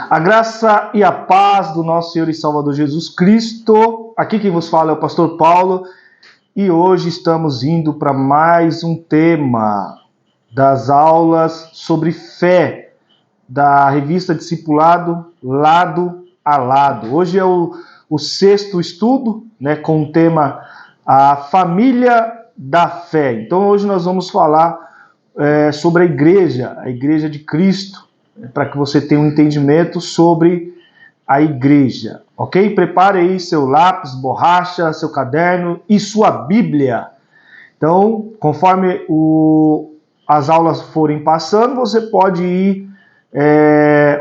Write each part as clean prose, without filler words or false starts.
A graça e a paz do nosso Senhor e Salvador Jesus Cristo. Aqui quem vos fala é o pastor Paulo e hoje estamos indo para mais um tema das aulas sobre fé da revista Discipulado Lado a Lado. Hoje é o sexto estudo, com o tema A Família da Fé. Então hoje nós vamos falar sobre a igreja de Cristo, para que você tenha um entendimento sobre a igreja, ok? Prepare aí seu lápis, borracha, seu caderno e sua Bíblia. Então, conforme as aulas forem passando, você pode ir,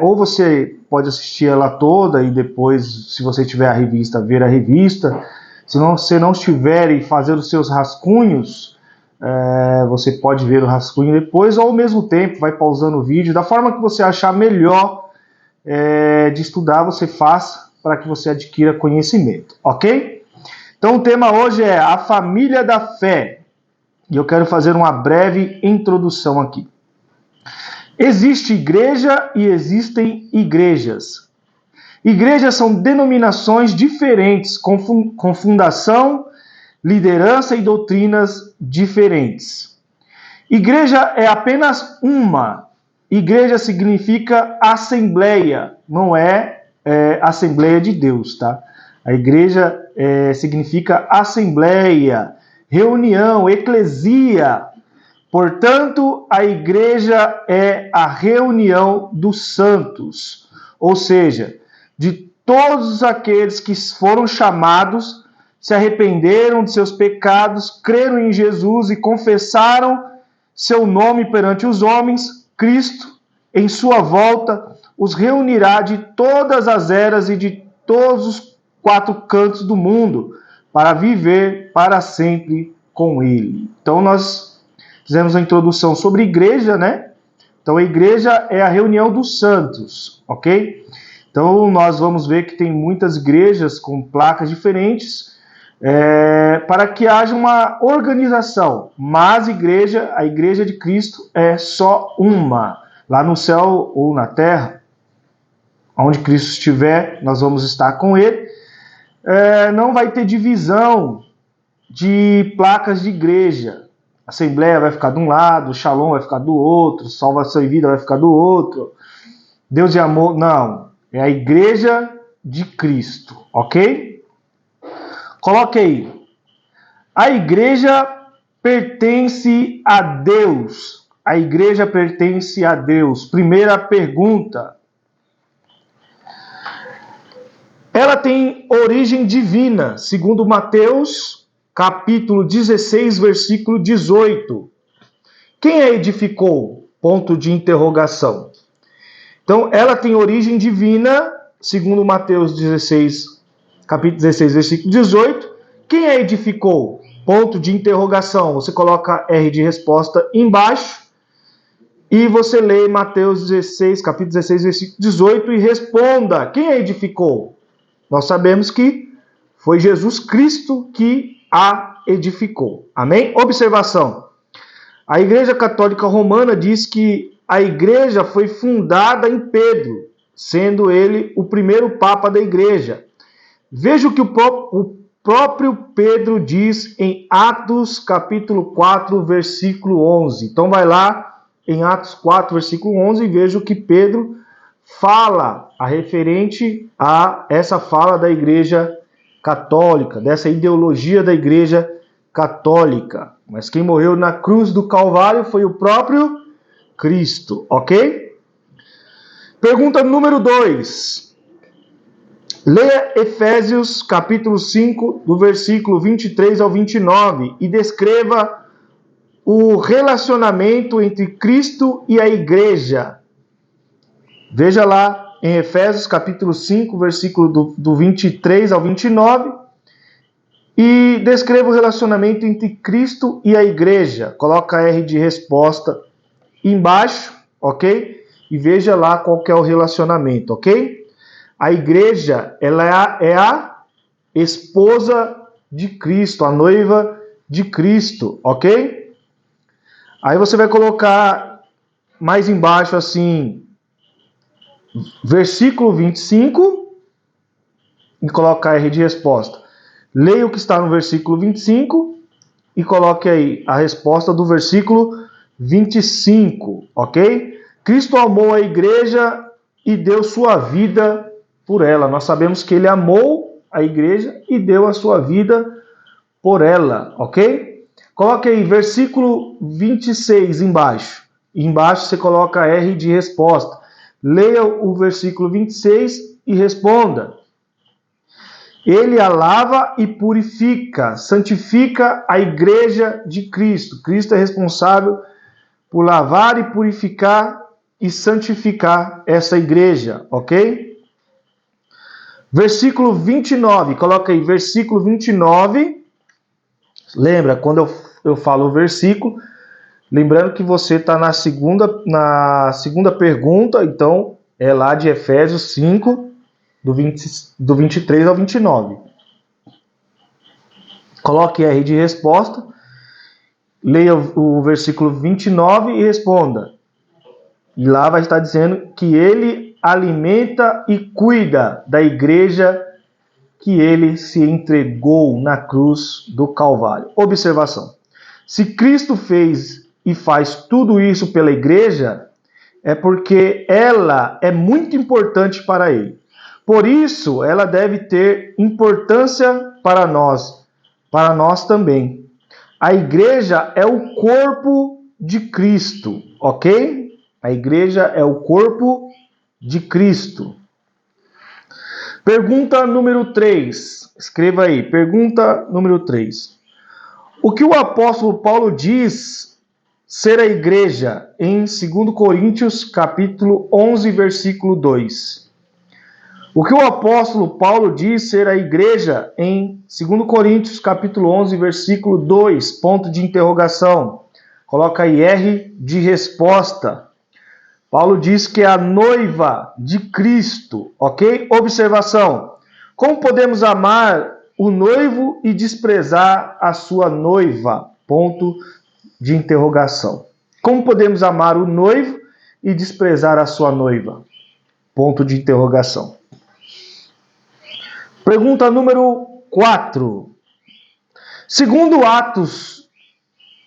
ou você pode assistir ela toda e depois, se você tiver a revista, ver a revista. Se você não estiver e fazer os seus rascunhos, você pode ver o rascunho depois, ou ao mesmo tempo vai pausando o vídeo, da forma que você achar melhor de estudar, você faça para que você adquira conhecimento, ok? Então o tema hoje é a família da fé, e eu quero fazer uma breve introdução aqui. Existe igreja e existem igrejas. Igrejas são denominações diferentes, com fundação, liderança e doutrinas diferentes. Igreja é apenas uma. Igreja significa assembleia, não é Assembleia de Deus, tá? A igreja significa assembleia, reunião, eclesia. Portanto, a igreja é a reunião dos santos, ou seja, de todos aqueles que foram chamados, se arrependeram de seus pecados, creram em Jesus e confessaram seu nome perante os homens. Cristo, em sua volta, os reunirá de todas as eras e de todos os quatro cantos do mundo para viver para sempre com Ele. Então nós fizemos a introdução sobre igreja, Então a igreja é a reunião dos santos, ok? Então nós vamos ver que tem muitas igrejas com placas diferentes, para que haja uma organização, mas a igreja de Cristo é só uma. Lá no céu ou na terra, onde Cristo estiver, nós vamos estar com Ele. Não vai ter divisão de placas de igreja. A Assembleia vai ficar de um lado, Shalom vai ficar do outro, Salvação e Vida vai ficar do outro, Deus e Amor, não. É a igreja de Cristo, ok? Coloque aí. A igreja pertence a Deus. A igreja pertence a Deus. Primeira pergunta. Ela tem origem divina, segundo Mateus, capítulo 16, versículo 18. Quem a edificou? Ponto de interrogação. Então, ela tem origem divina, segundo Mateus 16, capítulo 16, versículo 18. Quem a edificou? Ponto de interrogação. Você coloca R de resposta embaixo e você lê Mateus 16, capítulo 16, versículo 18 e responda. Quem a edificou? Nós sabemos que foi Jesus Cristo que a edificou. Amém? Observação. A Igreja Católica Romana diz que a igreja foi fundada em Pedro, sendo ele o primeiro papa da igreja. Veja o que o próprio Pedro diz em Atos capítulo 4, versículo 11. Então vai lá em Atos 4, versículo 11 e veja o que Pedro fala referente a essa fala da igreja católica, dessa ideologia da igreja católica. Mas quem morreu na cruz do Calvário foi o próprio Cristo, ok? Pergunta número 2. Leia Efésios capítulo 5, do versículo 23 ao 29 e descreva o relacionamento entre Cristo e a igreja. Veja lá em Efésios capítulo 5, versículo do 23 ao 29 e descreva o relacionamento entre Cristo e a igreja. Coloca R de resposta embaixo, ok? E veja lá qual que é o relacionamento, ok? A igreja, ela é a esposa de Cristo, a noiva de Cristo, ok? Aí você vai colocar mais embaixo assim, versículo 25 e coloca R de resposta. Leia o que está no versículo 25 e coloque aí a resposta do versículo 25, ok? Cristo amou a igreja e deu sua vida por ela. Nós sabemos que ele amou a igreja e deu a sua vida por ela, ok? Coloque aí versículo 26 embaixo. Embaixo você coloca R de resposta. Leia o versículo 26 e responda. Ele a lava e purifica, santifica a igreja de Cristo. Cristo é responsável por lavar e purificar e santificar essa igreja, ok? Versículo 29, coloca aí, versículo 29. Lembra, quando eu falo o versículo, lembrando que você está na segunda pergunta, então é lá de Efésios 5, do 23 ao 29. Coloque R de resposta, leia o versículo 29 e responda. E lá vai estar dizendo que ele alimenta e cuida da igreja que ele se entregou na cruz do Calvário. Observação. Se Cristo fez e faz tudo isso pela igreja, é porque ela é muito importante para ele. Por isso, ela deve ter importância para nós também. A igreja é o corpo de Cristo, ok? A igreja é o corpo de Cristo. Pergunta número 3. Escreva aí, pergunta número 3. O que o apóstolo Paulo diz ser a igreja em 2 Coríntios, capítulo 11, versículo 2? O que o apóstolo Paulo diz ser a igreja em 2 Coríntios, capítulo 11, versículo 2? Ponto de interrogação. Coloca aí R de resposta. Paulo diz que é a noiva de Cristo, ok? Observação. Como podemos amar o noivo e desprezar a sua noiva? Ponto de interrogação. Como podemos amar o noivo e desprezar a sua noiva? Ponto de interrogação. Pergunta número 4. Segundo Atos,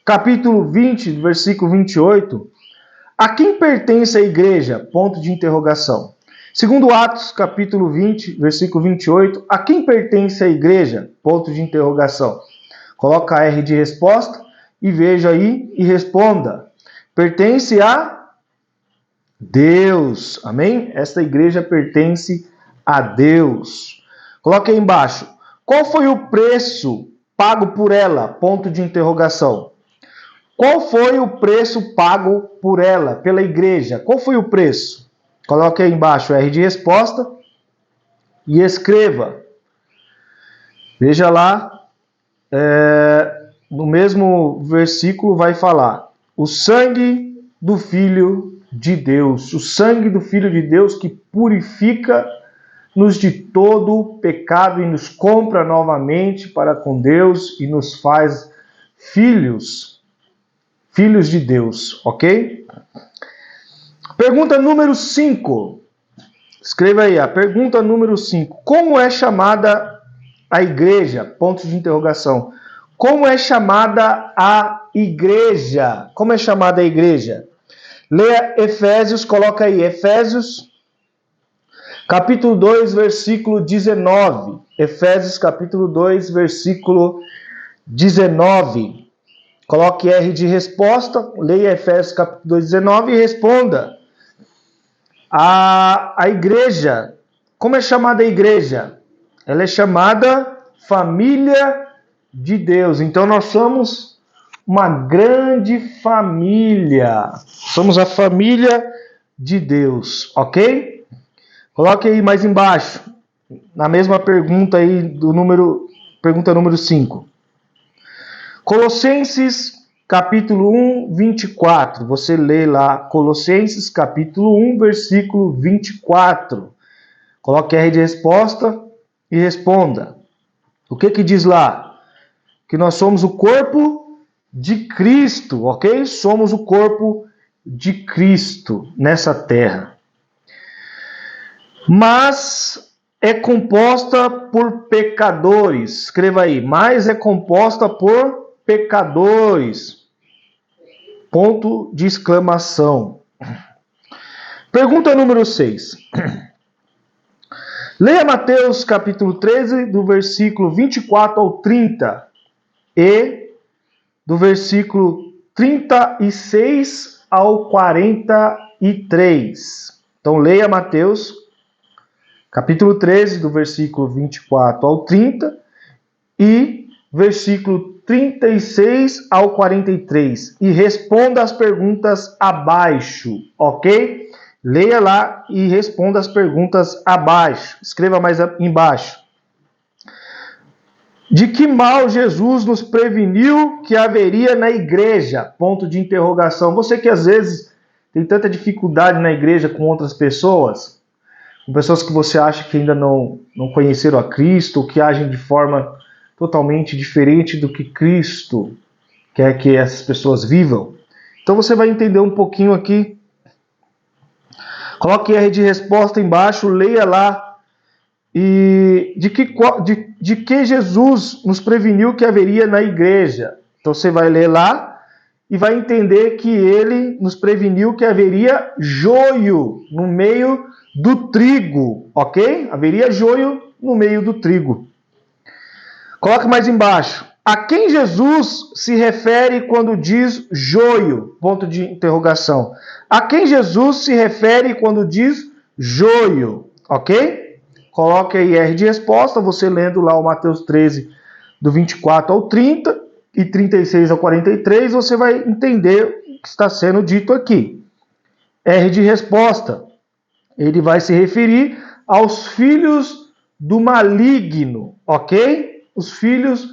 capítulo 20, versículo 28, a quem pertence a igreja? Ponto de interrogação. Segundo Atos, capítulo 20, versículo 28, a quem pertence a igreja? Ponto de interrogação. Coloca R de resposta e veja aí e responda. Pertence a Deus. Amém? Esta igreja pertence a Deus. Coloque aí embaixo. Qual foi o preço pago por ela? Ponto de interrogação. Qual foi o preço pago por ela, pela igreja? Qual foi o preço? Coloque aí embaixo R de resposta e escreva. Veja lá, no mesmo versículo vai falar: o sangue do Filho de Deus. O sangue do Filho de Deus que purifica-nos de todo pecado e nos compra novamente para com Deus e nos faz filhos de Deus, ok? Pergunta número 5. Escreva aí, a pergunta número 5. Como é chamada a igreja? Ponto de interrogação. Como é chamada a igreja? Como é chamada a igreja? Leia Efésios, coloca aí, Efésios, capítulo 2, versículo 19. Efésios, capítulo 2, versículo 19. Coloque R de resposta, leia Efésios capítulo 2, 19 e responda. A igreja, como é chamada a igreja? Ela é chamada família de Deus. Então nós somos uma grande família. Somos a família de Deus, ok? Coloque aí mais embaixo, na mesma pergunta aí pergunta número 5. Colossenses, capítulo 1, 24. Você lê lá, Colossenses, capítulo 1, versículo 24. Coloque R de resposta e responda. O que diz lá? Que nós somos o corpo de Cristo, ok? Somos o corpo de Cristo nessa terra. Mas é composta por pecadores. Escreva aí, mas é composta por pecadores. Ponto de exclamação. Pergunta número 6. Leia Mateus capítulo 13, do versículo 24 ao 30 e do versículo 36 ao 43. Então leia Mateus capítulo 13, do versículo 24 ao 30 e versículo 36 ao 43. E responda as perguntas abaixo, ok? Leia lá e responda as perguntas abaixo. Escreva mais embaixo. De que mal Jesus nos preveniu que haveria na igreja? Ponto de interrogação. Você que às vezes tem tanta dificuldade na igreja com outras pessoas, com pessoas que você acha que ainda não conheceram a Cristo, ou que agem de forma totalmente diferente do que Cristo quer que essas pessoas vivam. Então você vai entender um pouquinho aqui. Coloque R de resposta embaixo, leia lá. E de que Jesus nos preveniu que haveria na igreja. Então você vai ler lá e vai entender que ele nos preveniu que haveria joio no meio do trigo, ok? Haveria joio no meio do trigo. Coloque mais embaixo. A quem Jesus se refere quando diz joio? Ponto de interrogação. A quem Jesus se refere quando diz joio? Ok? Coloque aí R de resposta, você lendo lá o Mateus 13, do 24 ao 30 e 36 ao 43, você vai entender o que está sendo dito aqui. R de resposta, ele vai se referir aos filhos do maligno, ok? Os filhos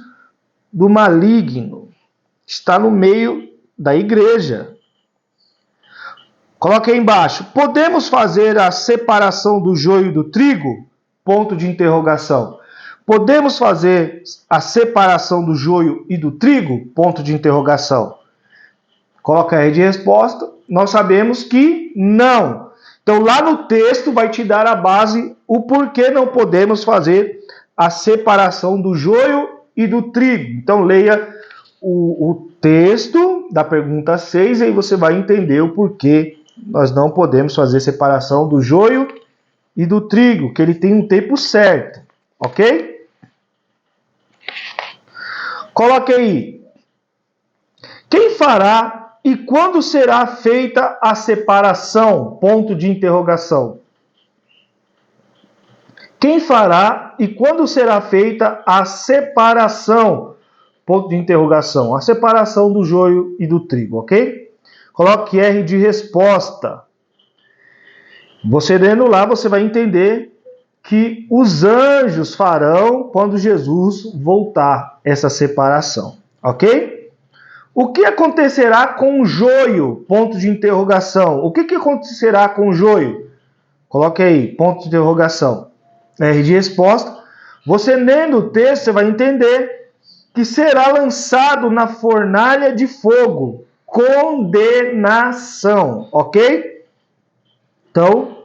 do maligno. Está no meio da igreja. Coloque aí embaixo. Podemos fazer a separação do joio do trigo? Ponto de interrogação. Podemos fazer a separação do joio e do trigo? Ponto de interrogação. Coloca aí de resposta. Nós sabemos que não. Então lá no texto vai te dar a base o porquê não podemos fazer a separação do joio e do trigo. Então leia o texto da pergunta 6 e aí você vai entender o porquê nós não podemos fazer separação do joio e do trigo, que ele tem um tempo certo, ok? Coloque aí. Quem fará e quando será feita a separação? Ponto de interrogação. Quem fará e quando será feita a separação? Ponto de interrogação. A separação do joio e do trigo, ok? Coloque R de resposta. Você lendo lá, você vai entender que os anjos farão quando Jesus voltar essa separação, ok? O que acontecerá com o joio? Ponto de interrogação. O que acontecerá com o joio? Coloque aí, ponto de interrogação. R de resposta. Você lendo o texto, você vai entender que será lançado na fornalha de fogo. Condenação, ok? Então,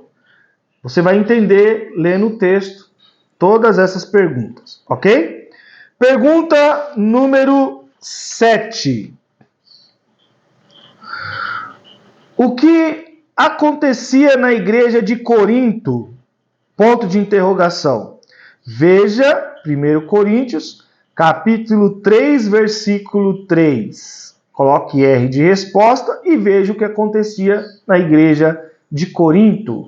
você vai entender, lendo o texto, todas essas perguntas, ok? Pergunta número 7. O que acontecia na igreja de Corinto? Ponto de interrogação. Veja 1 Coríntios, capítulo 3, versículo 3. Coloque R de resposta e veja o que acontecia na igreja de Corinto.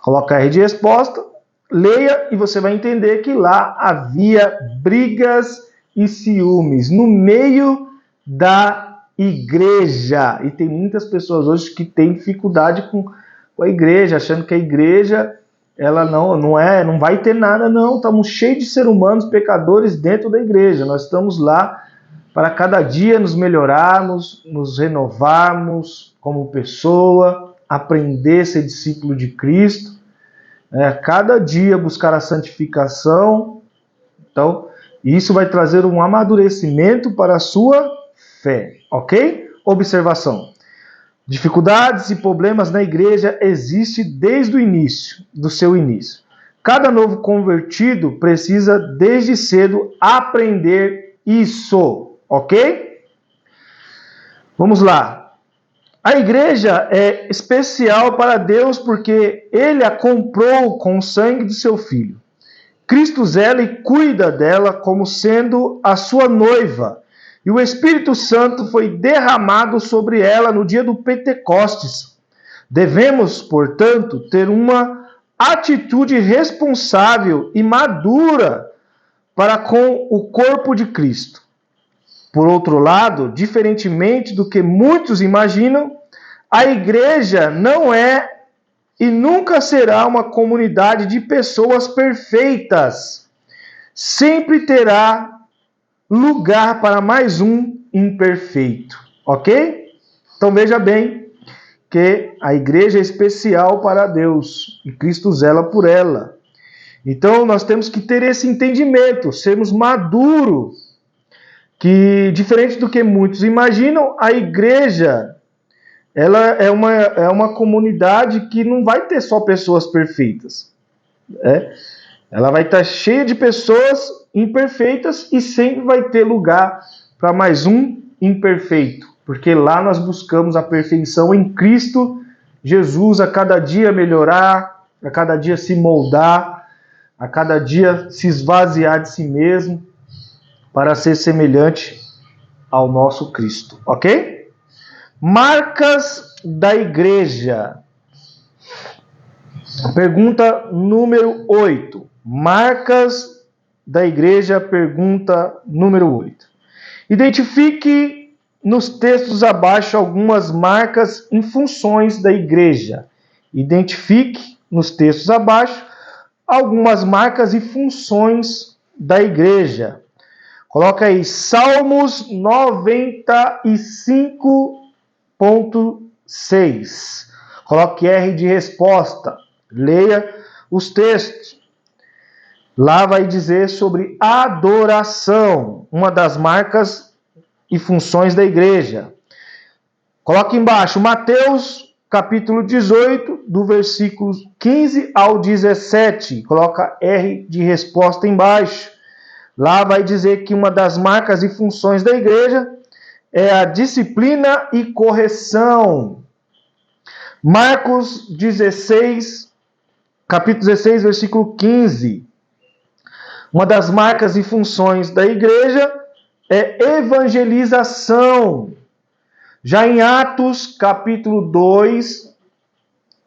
Coloca R de resposta, leia e você vai entender que lá havia brigas e ciúmes no meio da igreja. E tem muitas pessoas hoje que têm dificuldade com a igreja, achando que a igreja ela não vai ter nada, não. Estamos cheios de seres humanos pecadores dentro da igreja. Nós estamos lá para cada dia nos melhorarmos, nos renovarmos como pessoa, aprender a ser discípulo de Cristo, cada dia buscar a santificação. Então, isso vai trazer um amadurecimento para a sua fé, ok? Observação. Dificuldades e problemas na igreja existem desde o início, do seu início. Cada novo convertido precisa, desde cedo, aprender isso, ok? Vamos lá. A igreja é especial para Deus porque Ele a comprou com o sangue do seu Filho. Cristo zela e cuida dela como sendo a sua noiva. E o Espírito Santo foi derramado sobre ela no dia do Pentecostes. Devemos, portanto, ter uma atitude responsável e madura para com o corpo de Cristo. Por outro lado, diferentemente do que muitos imaginam, a igreja não é e nunca será uma comunidade de pessoas perfeitas. Sempre terá lugar para mais um imperfeito, ok? Então veja bem que a igreja é especial para Deus e Cristo zela por ela. Então nós temos que ter esse entendimento, sermos maduros, que diferente do que muitos imaginam, a igreja ela é uma comunidade que não vai ter só pessoas perfeitas. Ela vai estar cheia de pessoas imperfeitas e sempre vai ter lugar para mais um imperfeito. Porque lá nós buscamos a perfeição em Cristo Jesus, a cada dia melhorar, a cada dia se moldar, a cada dia se esvaziar de si mesmo para ser semelhante ao nosso Cristo, ok? Marcas da igreja. Pergunta número 8. Marcas da igreja, pergunta número 8. Identifique nos textos abaixo algumas marcas e funções da igreja. Identifique nos textos abaixo algumas marcas e funções da igreja. Coloca aí Salmos 95.6. Coloque R de resposta. Leia os textos. Lá vai dizer sobre adoração, uma das marcas e funções da igreja. Coloque embaixo Mateus capítulo 18, do versículo 15 ao 17. Coloca R de resposta embaixo. Lá vai dizer que uma das marcas e funções da igreja é a disciplina e correção. Marcos 16, capítulo 16, versículo 15. Uma das marcas e funções da igreja é evangelização. Já em Atos, capítulo 2,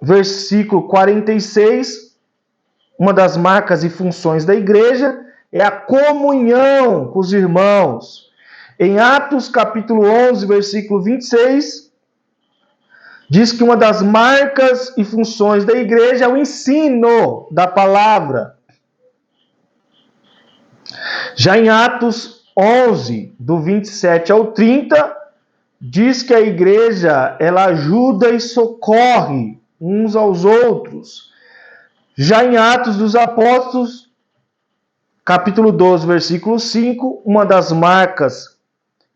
versículo 46, uma das marcas e funções da igreja é a comunhão com os irmãos. Em Atos, capítulo 11, versículo 26, diz que uma das marcas e funções da igreja é o ensino da palavra. Já em Atos 11, do 27 ao 30, diz que a igreja ela ajuda e socorre uns aos outros. Já em Atos dos Apóstolos, capítulo 12, versículo 5, uma das marcas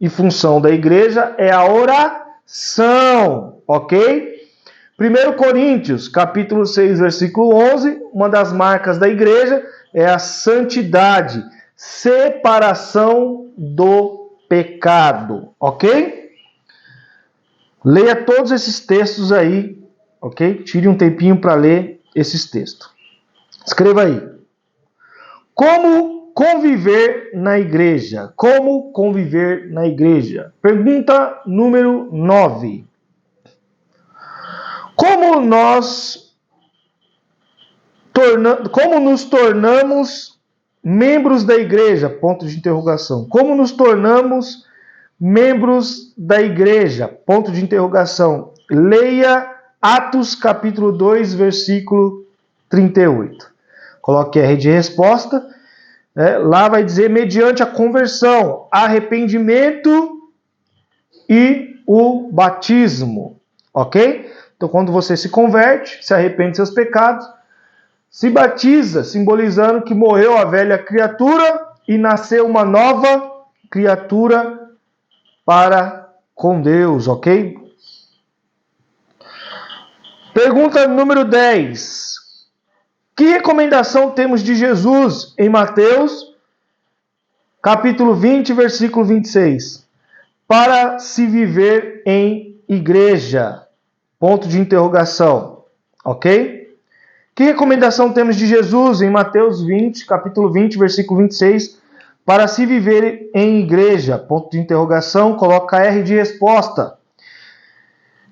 e função da igreja é a oração, ok? 1 Coríntios, capítulo 6, versículo 11, uma das marcas da igreja é a santidade, separação do pecado, ok? Leia todos esses textos aí, ok? Tire um tempinho para ler esses textos. Escreva aí. Como conviver na igreja? Como conviver na igreja? Pergunta número 9. Como nos tornamos membros da igreja? Ponto de interrogação. Como nos tornamos membros da igreja? Ponto de interrogação. Leia Atos capítulo 2, versículo 38. Coloque R de resposta. Lá vai dizer mediante a conversão, arrependimento e o batismo. Ok? Então, quando você se converte, se arrepende de seus pecados, se batiza, simbolizando que morreu a velha criatura e nasceu uma nova criatura para com Deus, ok? Pergunta número 10. Que recomendação temos de Jesus em Mateus, capítulo 20, versículo 26? Para se viver em igreja. Ponto de interrogação. Ok? Que recomendação temos de Jesus em Mateus 20, capítulo 20, versículo 26? Para se viver em igreja. Ponto de interrogação. Coloca R de resposta.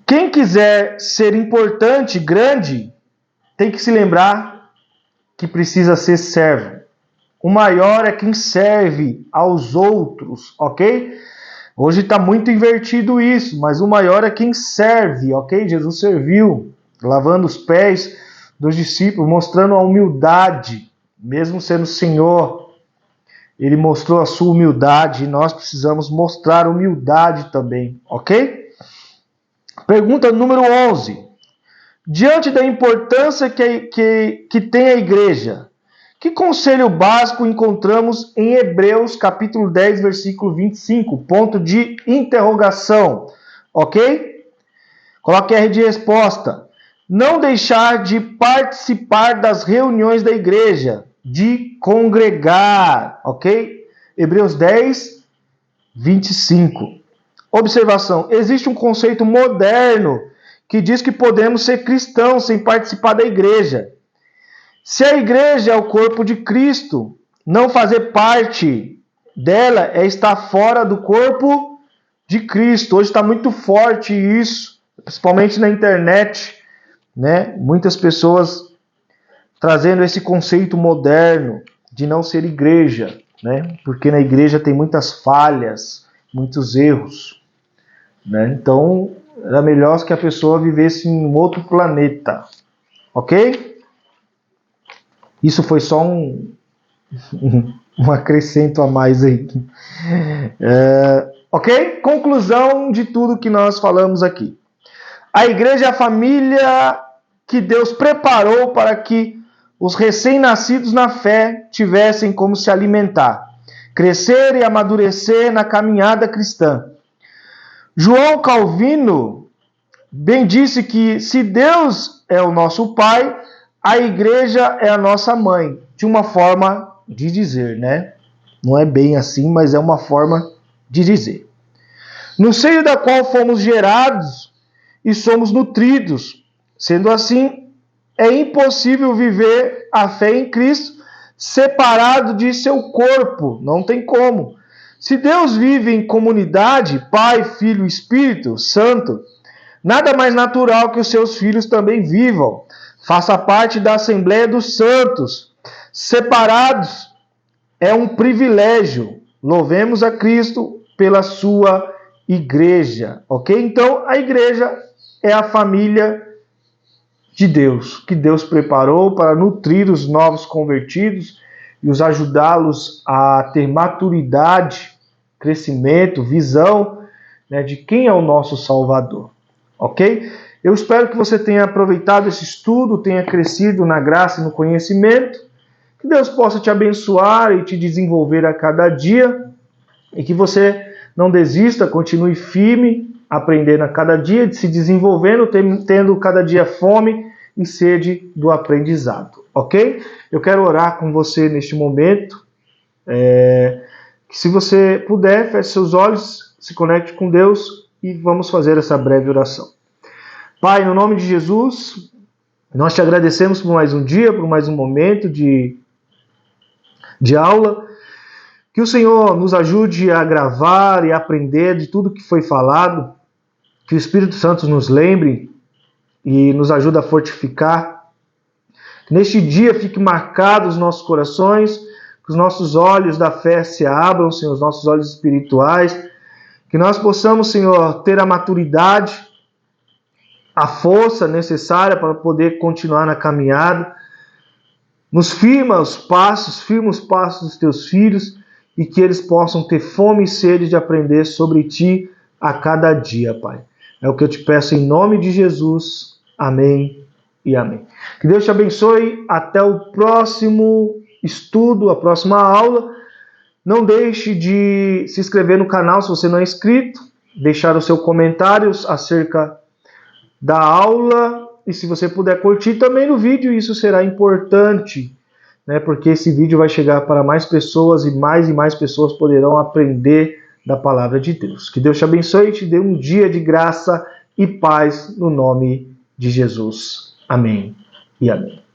Quem quiser ser importante, grande, tem que se lembrar que precisa ser servo. O maior é quem serve aos outros, ok? Hoje está muito invertido isso, mas o maior é quem serve, ok? Jesus serviu, lavando os pés dos discípulos, mostrando a humildade, mesmo sendo Senhor. Ele mostrou a sua humildade e nós precisamos mostrar humildade também, ok? Pergunta número 11. Diante da importância que tem a igreja, que conselho básico encontramos em Hebreus capítulo 10, versículo 25? Ponto de interrogação, ok? Coloque R de resposta. Não deixar de participar das reuniões da igreja, de congregar, ok? Hebreus 10, 25. Observação. Existe um conceito moderno que diz que podemos ser cristãos sem participar da igreja. Se a igreja é o corpo de Cristo, não fazer parte dela é estar fora do corpo de Cristo. Hoje está muito forte isso, principalmente na internet, né? Muitas pessoas trazendo esse conceito moderno de não ser igreja, né? Porque na igreja tem muitas falhas, muitos erros, né? Então, era melhor que a pessoa vivesse em um outro planeta, ok? Isso foi só um acrescento a mais aí. Ok? Conclusão de tudo que nós falamos aqui. A igreja é a família que Deus preparou para que os recém-nascidos na fé tivessem como se alimentar, crescer e amadurecer na caminhada cristã. João Calvino bem disse que se Deus é o nosso Pai, a igreja é a nossa mãe. De uma forma de dizer, né? Não é bem assim, mas é uma forma de dizer. No seio da qual fomos gerados e somos nutridos. Sendo assim, é impossível viver a fé em Cristo separado de seu corpo. Não tem como. Se Deus vive em comunidade, Pai, Filho e Espírito Santo, nada mais natural que os seus filhos também vivam. Faça parte da Assembleia dos Santos. Separados é um privilégio. Louvemos a Cristo pela sua igreja. Ok? Então, a igreja é a família de Deus, que Deus preparou para nutrir os novos convertidos e os ajudá-los a ter maturidade, crescimento, visão, né, de quem é o nosso Salvador. Ok? Eu espero que você tenha aproveitado esse estudo, tenha crescido na graça e no conhecimento, que Deus possa te abençoar e te desenvolver a cada dia, e que você não desista, continue firme, aprendendo a cada dia, se desenvolvendo, tendo cada dia fome e sede do aprendizado, ok? Eu quero orar com você neste momento. Se você puder, feche seus olhos, se conecte com Deus e vamos fazer essa breve oração. Pai, no nome de Jesus, nós te agradecemos por mais um dia, por mais um momento de aula. Que o Senhor nos ajude a gravar e aprender de tudo que foi falado. Que o Espírito Santo nos lembre e nos ajude a fortificar. Que neste dia fique marcado os nossos corações, que os nossos olhos da fé se abram, Senhor, os nossos olhos espirituais. Que nós possamos, Senhor, ter a maturidade, a força necessária para poder continuar na caminhada. Nos firma os passos dos teus filhos e que eles possam ter fome e sede de aprender sobre ti a cada dia, Pai. É o que eu te peço em nome de Jesus. Amém e amém. Que Deus te abençoe. Até o próximo estudo, a próxima aula. Não deixe de se inscrever no canal se você não é inscrito. Deixar o seu comentário acerca da aula e se você puder curtir também no vídeo, isso será importante, né? Porque esse vídeo vai chegar para mais pessoas e mais pessoas poderão aprender da palavra de Deus. Que Deus te abençoe e te dê um dia de graça e paz no nome de Jesus. Amém e amém.